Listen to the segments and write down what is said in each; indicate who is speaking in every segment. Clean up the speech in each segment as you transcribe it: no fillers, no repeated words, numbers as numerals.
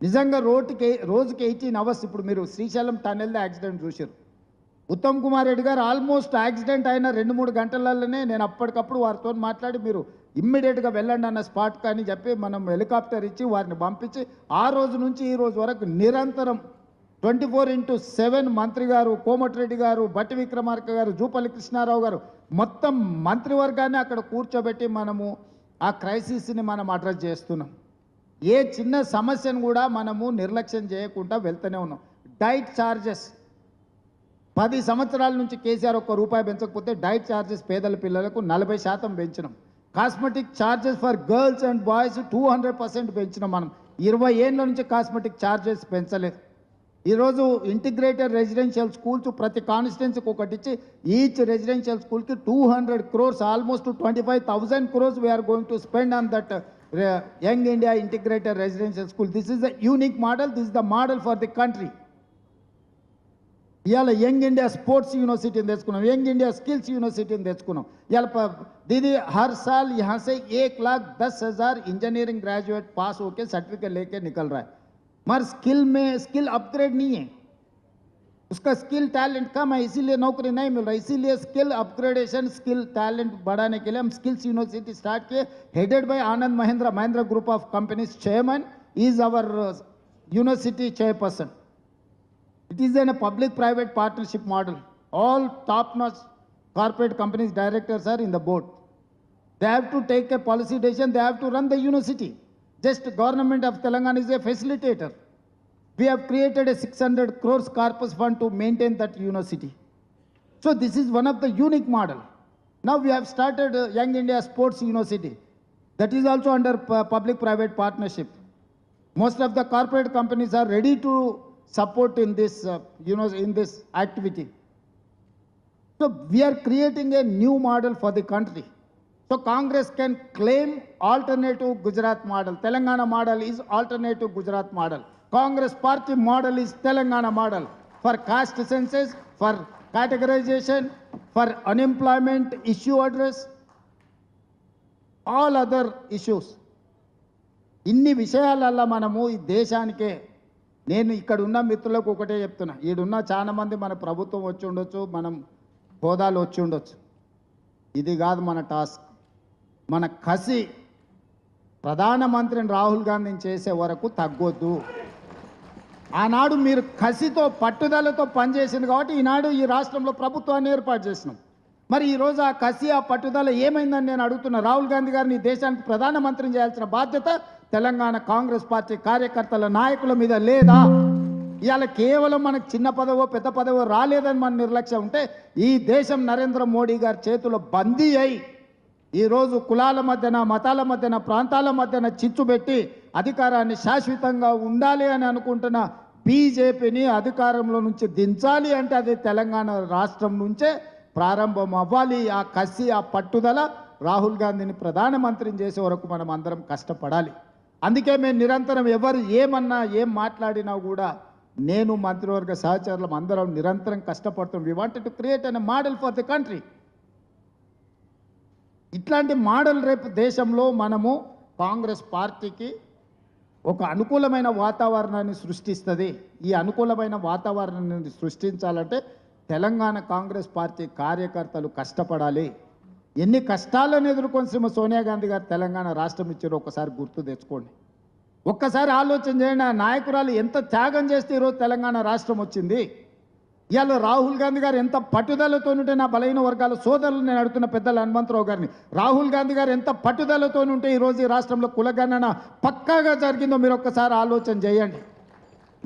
Speaker 1: నిజంగా రోజుకి 18 అవర్స్. ఇప్పుడు మీరు శ్రీశైలం టన్నెల్ది యాక్సిడెంట్ చూశారు. ఉత్తమ్ కుమార్ రెడ్డి గారు ఆల్మోస్ట్ యాక్సిడెంట్ అయిన 2-3 గంటలలోనే నేను అప్పటికప్పుడు వారితో మాట్లాడి మీరు ఇమ్మీడియట్గా వెళ్ళండి అన్న స్పాట్ కానీ చెప్పి మనం హెలికాప్టర్ ఇచ్చి వారిని పంపించి ఆ రోజు నుంచి ఈ రోజు వరకు నిరంతరం 24/7 మంత్రి గారు, కోమటిరెడ్డి గారు, బట్టి విక్రమార్క గారు, జూపల్లి కృష్ణారావు గారు మొత్తం మంత్రివర్గాన్ని అక్కడ కూర్చోబెట్టి మనము ఆ క్రైసిస్ని మనం అడ్రస్ చేస్తున్నాం. ఏ చిన్న సమస్యను కూడా మనము నిర్లక్ష్యం చేయకుండా వెళ్తూనే ఉన్నాం. డైట్ ఛార్జెస్ 10 సంవత్సరాల నుంచి కేసీఆర్ ₹1 పెంచకపోతే డైట్ ఛార్జెస్ పేదల పిల్లలకు 40% పెంచినాం. Cosmetic charges for girls and boys 200% పెంచినాం. మనం 20 ఏళ్ళ నుంచి కాస్మెటిక్ ఛార్జెస్ పెంచలేదు. ఈరోజు ఇంటిగ్రేటెడ్ రెసిడెన్షియల్ స్కూల్స్ ప్రతి కాన్స్టిట్యున్సీకి ఒకటి ఇచ్చి ఈచ్ రెసిడెన్షియల్ స్కూల్కి 200 crores, almost 25,000 crores we're going to spend on that young India integrated residential school. This is the unique model, this is the model for the country. ఇవాళ young India sports యూనివర్సిటీని తెచ్చుకున్నాం, young India skills యూనివర్సిటీని తెచ్చుకున్నాం. ఇవాళ दीदी हर साल यहाँ से 1,10,000 इंजीनियरिंग ग्रेजुएट पास होके सर्टिफिकेट लेके निकल रहा है, मगर स्किल अपग्रेड नहीं है, उसका स्किल टैलेंट कम है, इसीलिए नौकरी नहीं मिल रहा. इसीलिए स्किल अपग्रेडेशन, स्किल टैलेंट बढ़ाने के लिए हम स्किल्स यूनिवर्सिटी स्टार्ट किए, headed by Anand Mahindra group of companies. Chairman is our university chairperson. It is in a public-private partnership model. All top-notch corporate companies directors are in the board. They have to take a policy decision. They have to run the university. Just government of Telangana is a facilitator. We have created a 600 crores corpus fund to maintain that university. So this is one of the unique model. Now we have started Young India Sports University. That is also under public-private partnership. Most of the corporate companies are ready to support in this in this activity. So we are creating a new model for the country. So Congress can claim alternative Gujarat model. Telangana model is alternative Gujarat model. Congress party model is Telangana model for caste census, for categorization, for unemployment issue address, all other issues. ఇన్ని విషయాలల్ల మనము ఈ దేశానికే, నేను ఇక్కడ ఉన్న మిత్రులకు ఒకటే చెప్తున్నా, ఈడున్న చాలా మంది మన ప్రభుత్వం వచ్చి ఉండొచ్చు, మనం హోదాలు వచ్చి ఉండొచ్చు, ఇది కాదు మన టాస్క్. మన కసి ప్రధానమంత్రిని రాహుల్ గాంధీని చేసే వరకు తగ్గొద్దు. ఆనాడు మీరు కసితో పట్టుదలతో పనిచేసింది కాబట్టి ఈనాడు ఈ రాష్ట్రంలో ప్రభుత్వాన్ని ఏర్పాటు చేసినాం. మరి ఈరోజు ఆ కసి ఆ పట్టుదల ఏమైందని నేను అడుగుతున్నా. రాహుల్ గాంధీ గారిని దేశానికి ప్రధానమంత్రిని చేయాల్సిన బాధ్యత తెలంగాణ కాంగ్రెస్ పార్టీ కార్యకర్తల నాయకుల మీద లేదా? ఇవాళ కేవలం మనకు చిన్న పదవో పెద్ద పదవో రాలేదని మన నిర్లక్ష్యం ఉంటే ఈ దేశం నరేంద్ర మోడీ గారి చేతిలో బందీ అయి ఈరోజు కులాల మధ్యన, మతాల మధ్యన, ప్రాంతాల మధ్యన చిచ్చు పెట్టి అధికారాన్ని శాశ్వతంగా ఉండాలి అని అనుకుంటున్న బీజేపీని అధికారంలో నుంచి దించాలి అంటే అది తెలంగాణ రాష్ట్రం నుంచే ప్రారంభం అవ్వాలి. ఆ కసి ఆ పట్టుదల రాహుల్ గాంధీని ప్రధానమంత్రిని చేసే వరకు మనం అందరం కష్టపడాలి. అందుకే మేము నిరంతరం ఎవరు ఏమన్నా ఏం మాట్లాడినా కూడా నేను మంత్రివర్గ సహచరులం అందరం నిరంతరం కష్టపడుతాం. We wanted to create an model for the country. ఇట్లాంటి మోడల్ రేపు దేశంలో మనము కాంగ్రెస్ పార్టీకి ఒక అనుకూలమైన వాతావరణాన్ని సృష్టిస్తుంది. ఈ అనుకూలమైన వాతావరణాన్ని సృష్టించాలంటే తెలంగాణ కాంగ్రెస్ పార్టీ కార్యకర్తలు కష్టపడాలి. ఎన్ని కష్టాలను ఎదుర్కొని శ్రీమతి సోనియా గాంధీ గారు తెలంగాణ రాష్ట్రం ఇచ్చారో ఒకసారి గుర్తు తెచ్చుకోండి. ఒక్కసారి ఆలోచన చేయండి. ఆ నాయకురాలు ఎంత త్యాగం చేస్తే ఈరోజు తెలంగాణ రాష్ట్రం వచ్చింది. ఇవాళ రాహుల్ గాంధీ గారు ఎంత పట్టుదలతో ఉంటే, నా బలహీన వర్గాల సోదరులు నేను అడుగుతున్న పెద్దలు హనుమంతరావు గారిని, రాహుల్ గాంధీ గారు ఎంత పట్టుదలతో ఉంటే ఈరోజు ఈ రాష్ట్రంలో కులగణన పక్కాగా జరిగిందో మీరు ఒక్కసారి ఆలోచన చేయండి.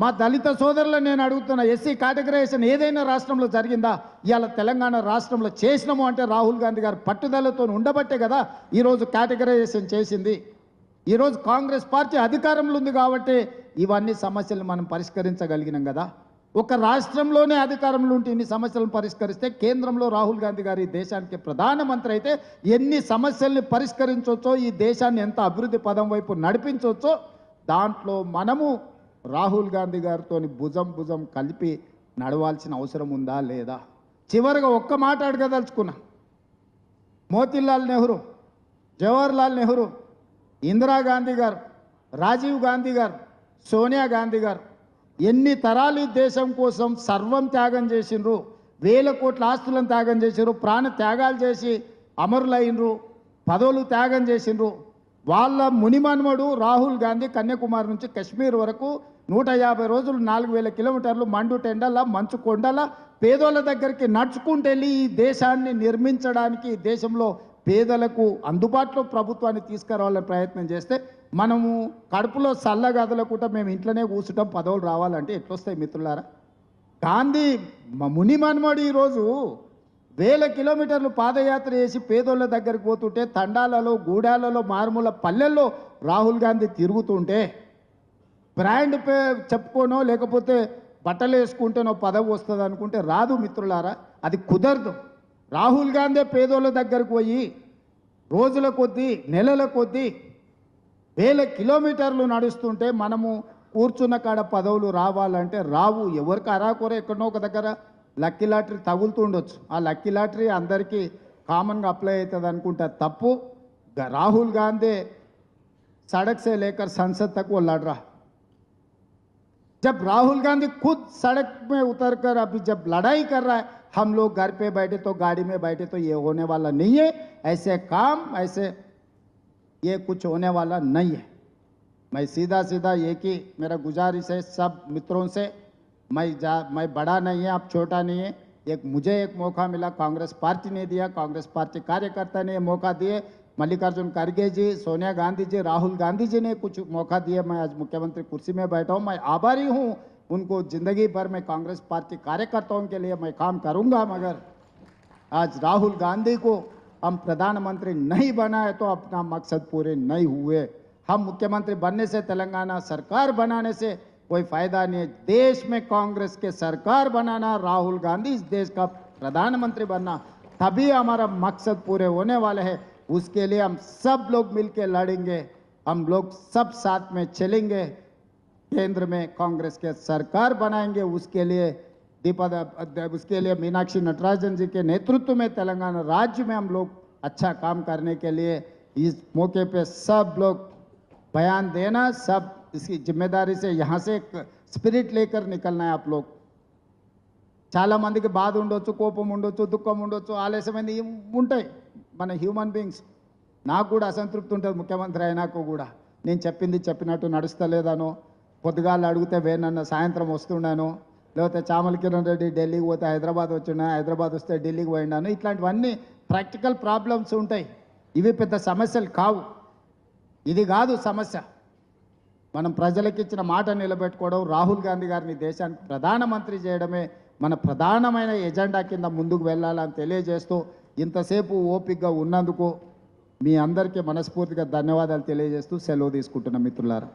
Speaker 1: మా దళిత సోదరులను నేను అడుగుతున్నా, ఎస్సీ కేటగరైజేషన్ ఏదైనా రాష్ట్రంలో జరిగిందా? ఇవాళ తెలంగాణ రాష్ట్రంలో చేసినాము అంటే రాహుల్ గాంధీ గారు పట్టుదలతో ఉండబట్టే కదా ఈరోజు కేటగరైజేషన్ చేసింది. ఈరోజు కాంగ్రెస్ పార్టీ అధికారంలో ఉంది కాబట్టి ఇవన్నీ సమస్యలను మనం పరిష్కరించగలిగినాం కదా. ఒక రాష్ట్రంలోనే అధికారంలో ఉంటే ఇన్ని సమస్యలను పరిష్కరిస్తే కేంద్రంలో రాహుల్ గాంధీ గారు ఈ దేశానికి ప్రధానమంత్రి అయితే ఎన్ని సమస్యల్ని పరిష్కరించవచ్చో, ఈ దేశాన్ని ఎంత అభివృద్ధి పదం వైపు నడిపించవచ్చో దాంట్లో మనము రాహుల్ గాంధీ గారితో భుజం కలిపి నడవాల్సిన అవసరం ఉందా లేదా? చివరిగా ఒక్క మాట అడగదలుచుకున్నా. మోతీలాల్ నెహ్రూ, జవహర్లాల్ నెహ్రూ, ఇందిరాగాంధీ గారు, రాజీవ్ గాంధీ గారు సోనియా గాంధీ గారు ఎన్ని తరాలు ఈ దేశం కోసం సర్వం త్యాగం చేసిండ్రు, వేల కోట్ల ఆస్తులను త్యాగం చేసిండ్రు, ప్రాణ త్యాగాలు చేసి అమరులైనరు, పదవులు త్యాగం చేసిండ్రు. వాళ్ళ మునిమన్మడు రాహుల్ గాంధీ కన్యాకుమారి నుంచి కశ్మీర్ వరకు 150 రోజులు 4000 కిలోమీటర్లు మండు టెండల మంచు కొండల పేదోళ్ళ దగ్గరికి నడుచుకుంటూ వెళ్ళి ఈ దేశాన్ని నిర్మించడానికి, ఈ దేశంలో పేదలకు అందుబాటులో ప్రభుత్వాన్ని తీసుకురావాలని ప్రయత్నం చేస్తే మనము కడుపులో చల్లగదలకుండా మేము ఇంట్లోనే కూర్చుంటాం, పదవులు రావాలంటే ఎట్లొస్తాయి మిత్రులారా? గాంధీ మునిమన్మడు ఈరోజు 1000 కిలోమీటర్లు పాదయాత్ర చేసి పేదోళ్ళ దగ్గరికి పోతుంటే, తండాలలో గూడాలలో మారుమూల పల్లెల్లో రాహుల్ గాంధీ తిరుగుతుంటే బ్రాండ్ పే చెప్పుకోనో లేకపోతే బట్టలు వేసుకుంటేనో పదవి వస్తుంది అనుకుంటే రాదు మిత్రులారా, అది కుదరదు. రాహుల్ గాంధీ పేదోళ్ళ దగ్గరకు పోయి రోజుల కొద్దీ నెలల కొద్దీ 1000 కిలోమీటర్లు నడుస్తుంటే మనము కూర్చున్న కాడ పదవులు రావాలంటే రావు. ఎవరికి అరాకొర ఎక్కడనో ఒక దగ్గర లక్కీ లాటరీ తగులుతుండొచ్చు, ఆ లక్కీ లాటరీ అందరికీ కామన్గా అప్లై అవుతుంది అనుకుంటే తప్పు. రాహుల్ गांधी सड़क से लेकर संसद तक वो लड़ रहा। जब राहुल गांधी खुद सड़क में उतरकर अभी जब लड़ाई कर रहा है, हम लोग घर पे बैठे तो गाड़ी में बैठे तो ये होने वाला नहीं है, ऐसे काम ऐसे ये कुछ होने वाला नहीं है। मैं सीधा सीधा एक ही मेरा गुजारिश है सब मित्रों से, मैं बड़ा नहीं है, आप छोटा नहीं है, मुझे एक मौका मिला, कांग्रेस पार्टी ने दिया, कांग्रेस पार्टी कार्यकर्ता ने मौका दिए, मल्लिकार्जुन खड़गे जी, सोनिया गांधी जी, राहुल गांधी जी ने कुछ मौका दिए। मैं आज मुख्यमंत्री कुर्सी में बैठा हूँ, मैं आभारी हूँ उनको। जिंदगी भर में कांग्रेस पार्टी कार्यकर्ताओं के लिए मैं काम करूँगा, मगर आज राहुल गांधी को हम प्रधानमंत्री नहीं बनाए तो अपना मकसद पूरे नहीं हुए। हम मुख्यमंत्री बनने से, तेलंगाना सरकार बनाने से कोई फायदा नहीं है। देश में कांग्रेस के सरकार बनाना, राहुल गांधी इस देश का प्रधानमंत्री बनना, तभी हमारा मकसद पूरे होने वाले हैं। उसके लिए हम सब लोग मिलकर लड़ेंगे, हम लोग सब साथ में चलेंगे, केंद्र में कांग्रेस के सरकार बनाएंगे। उसके लिए मीनाक्षी नटराजन जी के नेतृत्व में तेलंगाना राज्य में हम लोग अच्छा काम करने के लिए इस मौके पे सब लोग बयान देना, सब इसकी जिम्मेदारी से यहाँ से एक स्पिरिट लेकर निकलना है आप लोग। చాలా మందికి బాధ ఉండొచ్చు, కోపం ఉండొచ్చు, దుఃఖం ఉండొచ్చు, ఆలస్యమైంది ఉంటాయి మన హ్యూమన్ బీయింగ్స్. నాకు కూడా అసంతృప్తి ఉంటుంది ముఖ్యమంత్రి అయినాక కూడా. నేను చెప్పింది చెప్పినట్టు నడుస్తలేదనో, పొద్దుగాలు అడిగితే వేనన్న సాయంత్రం వస్తున్నాను, లేకపోతే చామల కిరణ్ రెడ్డి ఢిల్లీకి పోతే హైదరాబాద్ వచ్చినా, హైదరాబాద్ వస్తే ఢిల్లీకి పోయినాను, ఇట్లాంటివన్నీ ప్రాక్టికల్ ప్రాబ్లమ్స్ ఉంటాయి. ఇవి పెద్ద సమస్యలు కావు, ఇది కాదు సమస్య. మనం ప్రజలకు ఇచ్చిన మాట నిలబెట్టుకోవడం, రాహుల్ గాంధీ గారిని దేశానికి ప్రధానమంత్రి చేయడమే మన ప్రధానమైన ఎజెండా కింద ముందుకు వెళ్ళాలని తెలియజేస్తూ ఇంతసేపు ఓపికగా ఉన్నందుకు మీ అందరికీ మనస్ఫూర్తిగా ధన్యవాదాలు తెలియజేస్తూ సెలవు తీసుకుంటున్న మిత్రులారా.